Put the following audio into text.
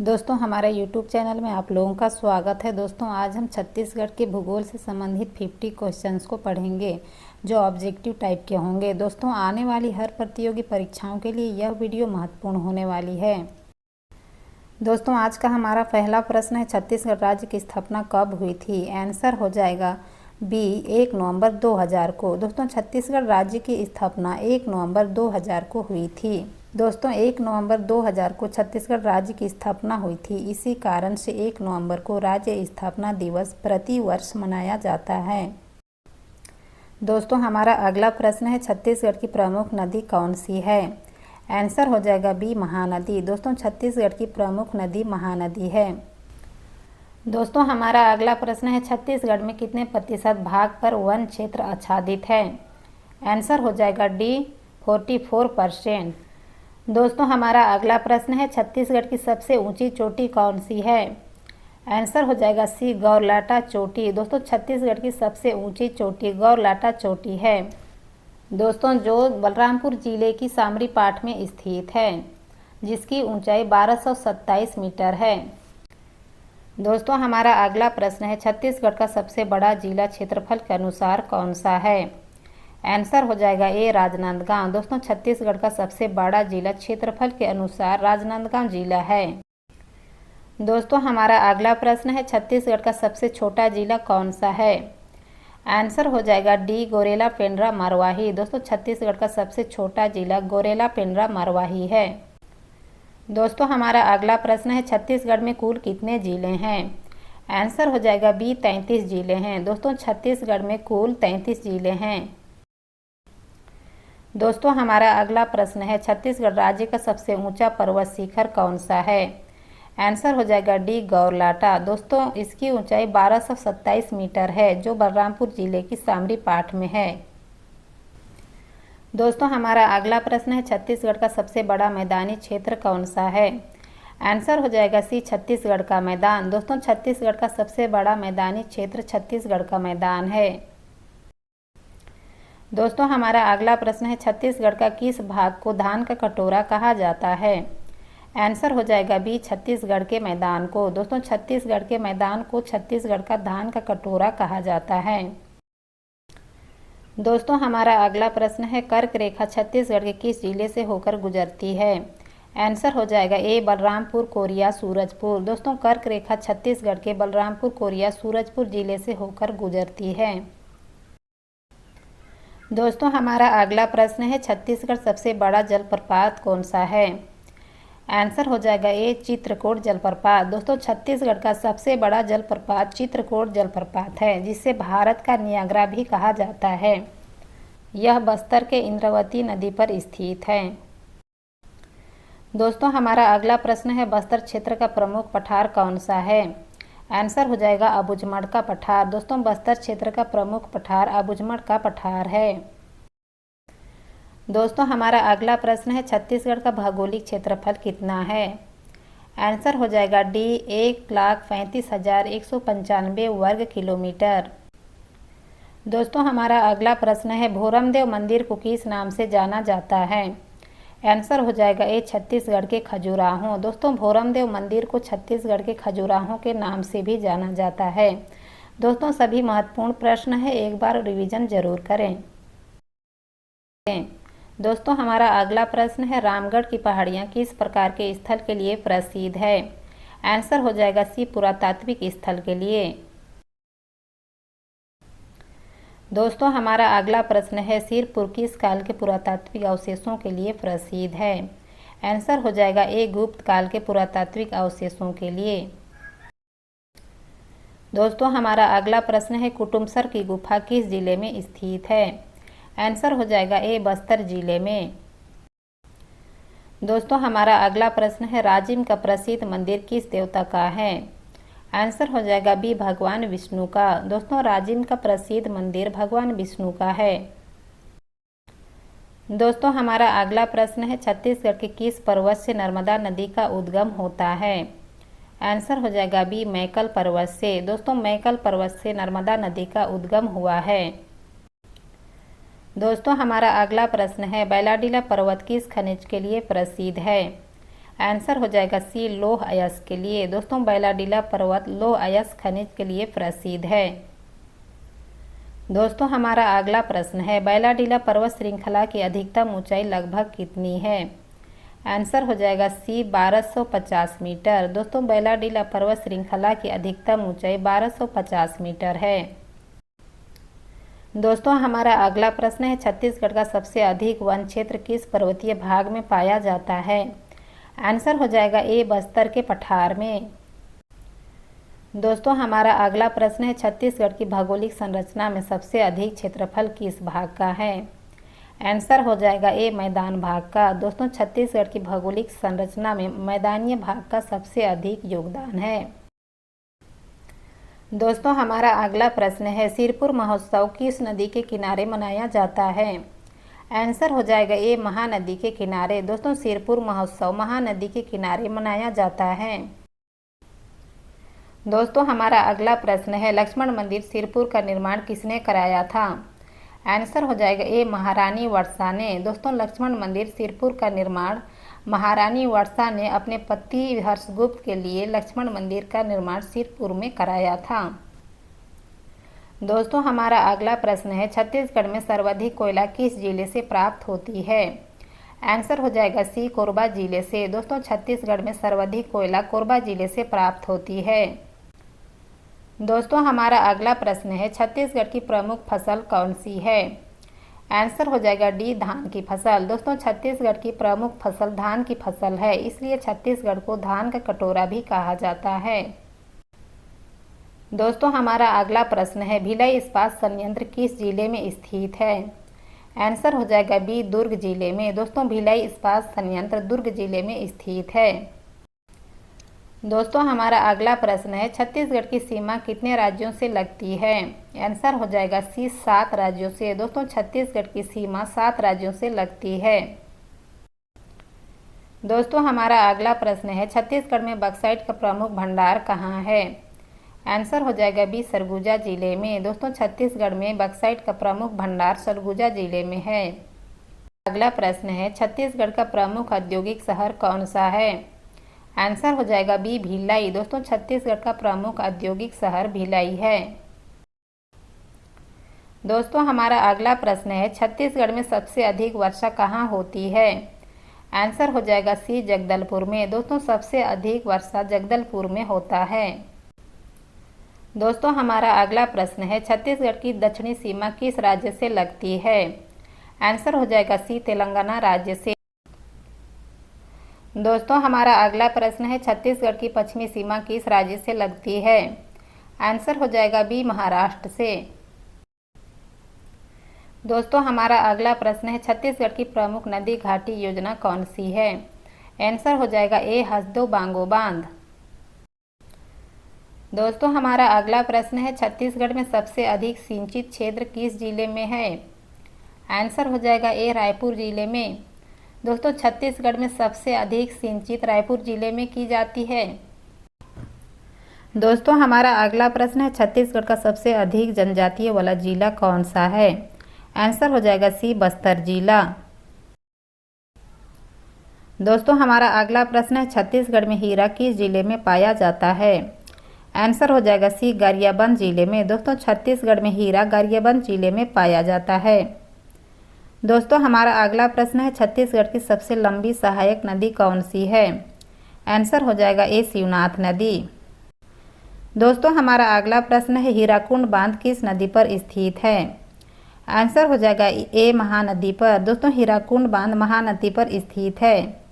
दोस्तों हमारे YouTube channel में आप लोगों का स्वागत है। दोस्तों आज हम छत्तीसगढ़ के भूगोल से संबंधित 50 क्वेश्चंस को पढ़ेंगे जो ऑब्जेक्टिव टाइप के होंगे। दोस्तों आने वाली हर प्रतियोगी परीक्षाओं के लिए यह वीडियो महत्वपूर्ण होने वाली है। दोस्तों आज का हमारा पहला प्रश्न है, छत्तीसगढ़ राज्य की स्थापना कब हुई थी? आंसर हो जाएगा बी 1 नवंबर 2000 को। दोस्तों छत्तीसगढ़ राज्य की स्थापना 1 नवंबर 2000 को हुई थी। दोस्तों 1 नवंबर 2000 को छत्तीसगढ़ राज्य की स्थापना हुई थी। इसी कारण से 1 नवंबर को राज्य स्थापना दिवस प्रति वर्ष मनाया जाता है। दोस्तों हमारा अगला प्रश्न है, छत्तीसगढ़ की प्रमुख नदी कौन सी है? आंसर हो जाएगा बी महानदी। दोस्तों छत्तीसगढ़ की प्रमुख नदी महानदी है। दोस्तों हमारा अगला प्रश्न है, छत्तीसगढ़ में कितने प्रतिशत भाग पर वन क्षेत्र आच्छादित है? आंसर हो जाएगा डी 44%। दोस्तों हमारा अगला प्रश्न है, छत्तीसगढ़ की सबसे ऊंची चोटी कौन सी है? आंसर हो जाएगा सी गौरलाटा चोटी। दोस्तों छत्तीसगढ़ की सबसे ऊंची चोटी गौरलाटा चोटी है। दोस्तों जो बलरामपुर जिले की सामरीपाट में स्थित है, जिसकी ऊंचाई 1227 मीटर है। दोस्तों हमारा अगला प्रश्न है, छत्तीसगढ़ का सबसे बड़ा जिला क्षेत्रफल के अनुसार कौन सा है? आंसर हो जाएगा ए राजनांदगांव। दोस्तों छत्तीसगढ़ का सबसे बड़ा जिला क्षेत्रफल के अनुसार राजनांदगांव जिला है। दोस्तों हमारा अगला प्रश्न है, छत्तीसगढ़ का सबसे छोटा जिला कौन सा है? आंसर हो जाएगा डी गोरेला पेंड्रा मरवाही। दोस्तों छत्तीसगढ़ का सबसे छोटा जिला गोरेला पेंड्रा मरवाही है। दोस्तों हमारा अगला प्रश्न है, छत्तीसगढ़ में कुल कितने जिले हैं? आंसर हो जाएगा बी 33 जिले हैं। दोस्तों छत्तीसगढ़ में कुल 33 जिले हैं। दोस्तों हमारा अगला प्रश्न है, छत्तीसगढ़ राज्य का सबसे ऊंचा पर्वत शिखर कौन सा है? आंसर हो जाएगा डी गौरलाटा। दोस्तों इसकी ऊंचाई 1227 मीटर है, जो बलरामपुर जिले की सामरीपाट में है। दोस्तों हमारा अगला प्रश्न है, छत्तीसगढ़ का सबसे बड़ा मैदानी क्षेत्र कौन सा है? आंसर हो जाएगा सी छत्तीसगढ़ का मैदान। दोस्तों छत्तीसगढ़ का सबसे बड़ा मैदानी क्षेत्र छत्तीसगढ़ का मैदान है। दोस्तों हमारा अगला प्रश्न है, छत्तीसगढ़ का किस भाग को धान का कटोरा कहा जाता है? आंसर हो जाएगा बी छत्तीसगढ़ के मैदान को। दोस्तों छत्तीसगढ़ के मैदान को छत्तीसगढ़ का धान का कटोरा कहा जाता है। दोस्तों हमारा अगला प्रश्न है, कर्क रेखा छत्तीसगढ़ के किस जिले से होकर गुजरती है? आंसर हो जाएगा ए बलरामपुर कोरिया सूरजपुर। दोस्तों कर्क रेखा छत्तीसगढ़ के बलरामपुर कोरिया सूरजपुर जिले से होकर गुजरती है। दोस्तों हमारा अगला प्रश्न है, छत्तीसगढ़ सबसे बड़ा जलप्रपात कौन सा है? आंसर हो जाएगा ए चित्रकोट जलप्रपात। दोस्तों छत्तीसगढ़ का सबसे बड़ा जलप्रपात चित्रकोट जलप्रपात है, जिसे भारत का नियाग्रा भी कहा जाता है। यह बस्तर के इंद्रावती नदी पर स्थित है। दोस्तों हमारा अगला प्रश्न है, बस्तर क्षेत्र का प्रमुख पठार कौन सा है? आंसर हो जाएगा अबूझमाड़ का पठार। दोस्तों बस्तर क्षेत्र का प्रमुख पठार अबूझमाड़ का पठार है। दोस्तों हमारा अगला प्रश्न है, छत्तीसगढ़ का भौगोलिक क्षेत्रफल कितना है? आंसर हो जाएगा डी 1,35,195 वर्ग किलोमीटर। दोस्तों हमारा अगला प्रश्न है, भोरमदेव मंदिर को किस नाम से जाना जाता है? आंसर हो जाएगा ए छत्तीसगढ़ के खजुराहो। दोस्तों भोरमदेव मंदिर को छत्तीसगढ़ के खजुराहो के नाम से भी जाना जाता है। दोस्तों सभी महत्वपूर्ण प्रश्न है, एक बार रिवीजन जरूर करें। दोस्तों हमारा अगला प्रश्न है, रामगढ़ की पहाड़ियाँ किस प्रकार के स्थल के लिए प्रसिद्ध है? आंसर हो जाएगा सी पुरातात्विक स्थल के लिए। दोस्तों हमारा अगला प्रश्न है, सिरपुर किस काल के पुरातात्विक अवशेषों के लिए प्रसिद्ध है? आंसर हो जाएगा ए गुप्त काल के पुरातात्विक अवशेषों के लिए। दोस्तों हमारा अगला प्रश्न है, कुटुमसर की गुफा किस जिले में स्थित है? आंसर हो जाएगा ए बस्तर जिले में। दोस्तों हमारा अगला प्रश्न है, राजिम का प्रसिद्ध मंदिर किस देवता का है? आंसर हो जाएगा बी भगवान विष्णु का। दोस्तों राजिम का प्रसिद्ध मंदिर भगवान विष्णु का है। दोस्तों हमारा अगला प्रश्न है, छत्तीसगढ़ के किस पर्वत से नर्मदा नदी का उद्गम होता है? आंसर हो जाएगा बी मैकल पर्वत से। दोस्तों मैकल पर्वत से नर्मदा नदी का उद्गम हुआ है। दोस्तों हमारा अगला प्रश्न है, बैलाडीला पर्वत किस खनिज के लिए प्रसिद्ध है? आंसर हो जाएगा सी लौह अयस्क के लिए। दोस्तों बैलाडीला पर्वत लौह अयस्क खनिज के लिए प्रसिद्ध है। दोस्तों हमारा अगला प्रश्न है, बैलाडीला पर्वत श्रृंखला की अधिकतम ऊंचाई लगभग कितनी है? आंसर हो जाएगा सी 1250 मीटर। दोस्तों बैलाडीला पर्वत श्रृंखला की अधिकतम ऊंचाई 1250 मीटर है। दोस्तों हमारा अगला प्रश्न है, छत्तीसगढ़ का सबसे अधिक वन क्षेत्र किस पर्वतीय भाग में पाया जाता है? आंसर हो जाएगा ए बस्तर के पठार में। दोस्तों हमारा अगला प्रश्न है, छत्तीसगढ़ की भौगोलिक संरचना में सबसे अधिक क्षेत्रफल किस भाग का है? आंसर हो जाएगा ए मैदान भाग का। दोस्तों छत्तीसगढ़ की भौगोलिक संरचना में मैदानीय भाग का सबसे अधिक योगदान है। दोस्तों हमारा अगला प्रश्न है, सिरपुर महोत्सव किस नदी के किनारे मनाया जाता है? आंसर हो जाएगा ए महानदी के किनारे। दोस्तों सिरपुर महोत्सव महानदी के किनारे मनाया जाता है। दोस्तों हमारा अगला प्रश्न है, लक्ष्मण मंदिर सिरपुर का निर्माण किसने कराया था? आंसर हो जाएगा ए महारानी वर्षा ने। दोस्तों लक्ष्मण मंदिर सिरपुर का निर्माण महारानी वर्षा ने अपने पति हर्षगुप्त के लिए लक्ष्मण मंदिर का निर्माण सिरपुर में कराया था। दोस्तों हमारा अगला प्रश्न है, छत्तीसगढ़ में सर्वाधिक कोयला किस जिले से प्राप्त होती है? आंसर हो जाएगा सी कोरबा जिले से। दोस्तों छत्तीसगढ़ में सर्वाधिक कोयला कोरबा जिले से प्राप्त होती है। दोस्तों हमारा अगला प्रश्न है, छत्तीसगढ़ की प्रमुख फसल कौन सी है? आंसर हो जाएगा डी धान की फसल। दोस्तों छत्तीसगढ़ की प्रमुख फसल धान की फसल है, इसलिए छत्तीसगढ़ को धान का कटोरा भी कहा जाता है। दोस्तों हमारा अगला प्रश्न है, भिलाई इस्पात संयंत्र किस जिले में स्थित है? आंसर हो जाएगा बी दुर्ग जिले में। दोस्तों भिलाई इस्पात संयंत्र दुर्ग जिले में स्थित है। दोस्तों हमारा अगला प्रश्न है, छत्तीसगढ़ की सीमा कितने राज्यों से लगती है? आंसर हो जाएगा सी 7 राज्यों से। दोस्तों छत्तीसगढ़ की सीमा 7 राज्यों से लगती है। दोस्तों हमारा अगला प्रश्न है, छत्तीसगढ़ में बक्साइट का प्रमुख भंडार कहाँ है? आंसर हो जाएगा बी सरगुजा जिले में। दोस्तों छत्तीसगढ़ में बक्साइट का प्रमुख भंडार सरगुजा जिले में है। अगला प्रश्न है, छत्तीसगढ़ का प्रमुख औद्योगिक शहर कौन सा है? आंसर हो जाएगा बी भिलाई। दोस्तों छत्तीसगढ़ का प्रमुख औद्योगिक शहर भिलाई है। दोस्तों हमारा अगला प्रश्न है, छत्तीसगढ़ में सबसे अधिक वर्षा कहाँ होती है? आंसर हो जाएगा सी जगदलपुर में। दोस्तों सबसे अधिक वर्षा जगदलपुर में होता है। दोस्तों हमारा अगला प्रश्न है, छत्तीसगढ़ की दक्षिणी सीमा किस राज्य से लगती है? आंसर हो जाएगा सी तेलंगाना राज्य से। दोस्तों हमारा अगला प्रश्न है, छत्तीसगढ़ की पश्चिमी सीमा किस राज्य से लगती है? आंसर हो जाएगा बी महाराष्ट्र से। दोस्तों हमारा अगला प्रश्न है, छत्तीसगढ़ की प्रमुख नदी घाटी योजना कौन सी है? आंसर हो जाएगा ए हसदो बांगो बांध। दोस्तों हमारा अगला प्रश्न है, छत्तीसगढ़ में सबसे अधिक सिंचित क्षेत्र किस जिले में है? आंसर हो जाएगा ए रायपुर जिले में। दोस्तों छत्तीसगढ़ में सबसे अधिक सिंचित रायपुर जिले में की जाती है। दोस्तों हमारा अगला प्रश्न है, छत्तीसगढ़ का सबसे अधिक जनजातीय वाला जिला कौन सा है? आंसर हो जाएगा सी बस्तर जिला। दोस्तों हमारा अगला प्रश्न है, छत्तीसगढ़ में हीरा किस जिले में पाया जाता है? आंसर हो जाएगा सी गरियाबंद जिले में। दोस्तों छत्तीसगढ़ में हीरा गरियाबंद जिले में पाया जाता है। दोस्तों हमारा अगला प्रश्न है, छत्तीसगढ़ की सबसे लंबी सहायक नदी कौन सी है? आंसर हो जाएगा ए शिवनाथ नदी। दोस्तों हमारा अगला प्रश्न है, हीराकुंड बांध किस नदी पर स्थित है? आंसर हो जाएगा ए महानदी पर। दोस्तों हीराकुंड बांध महानदी पर स्थित है।